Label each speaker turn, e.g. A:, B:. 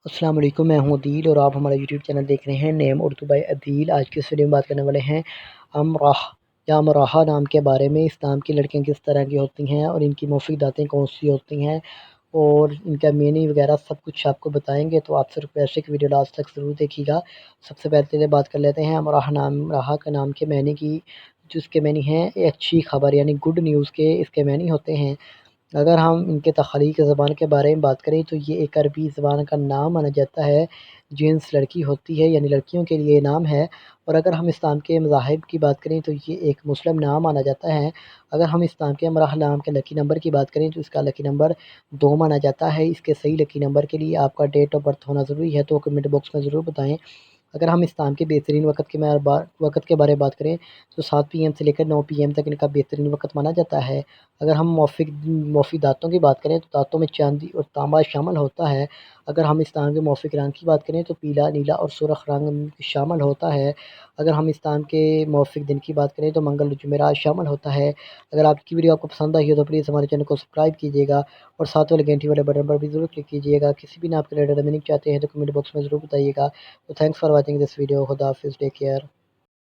A: السلام علیکم، میں ہوں عدیل اور آپ ہمارا یوٹیوب چینل دیکھ رہے ہیں نیم اردو بائی عدیل۔ آج کی اس ویڈیو میں بات کرنے والے ہیں امراح یا امراحہ نام کے بارے میں۔ اس نام کی لڑکیاں کس طرح کی ہوتی ہیں اور ان کی مفید باتیں کون سی ہوتی ہیں اور ان کا میننگ وغیرہ سب کچھ آپ کو بتائیں گے، تو آپ صرف ایسے کی ویڈیو لاسٹ تک ضرور دیکھیے گا۔ سب سے پہلے بات کر لیتے ہیں امراحہ کا نام کے معنی کی، جس کے معنی ہیں اچھی خبر یعنی گڈ نیوز کے اس کے معنی ہوتے ہیں۔ اگر ہم ان کے تخلیق زبان کے بارے میں بات کریں تو یہ ایک عربی زبان کا نام مانا جاتا ہے، جنس لڑکی ہوتی ہے یعنی لڑکیوں کے لیے نام ہے۔ اور اگر ہم اسلام کے مذاہب کی بات کریں تو یہ ایک مسلم نام مانا جاتا ہے۔ اگر ہم اسلام کے امراح نام کے لکی نمبر کی بات کریں تو اس کا لکی نمبر 2 مانا جاتا ہے۔ اس کے صحیح لکی نمبر کے لیے آپ کا ڈیٹ آف برتھ ہونا ضروری ہے، تو کمنٹ باکس میں ضرور بتائیں۔ اگر ہم اسلام کے بہترین وقت کے بارے میں بات کریں تو 7 PM سے لے کر 9 PM تک ان کا بہترین وقت مانا جاتا ہے۔ اگر ہم موفق دانتوں کی بات کریں تو دانتوں میں چاندی اور تانبا شامل ہوتا ہے۔ اگر ہم اسلام کے موفق رنگ کی بات کریں تو پیلا، نیلا اور سرخ رنگ شامل ہوتا ہے۔ اگر ہم اسلام کے موفق دن کی بات کریں تو منگل اور جمعرات شامل ہوتا ہے۔ اگر آپ کی ویڈیو آپ کو پسند آئی ہو تو پلیز ہمارے چینل کو سبسکرائب کیجیے گا اور ساتھ والے گھنٹی والے بٹن پر بھی ضرور کلک کیجیے گا۔ کسی بھی نام کے ریلیٹڈ میننگ چاہتے ہیں تو کمنٹ باکس میں ضرور بتائیے گا۔ تو thanks for watching this video. خدا حافظ، ٹیک کیئر۔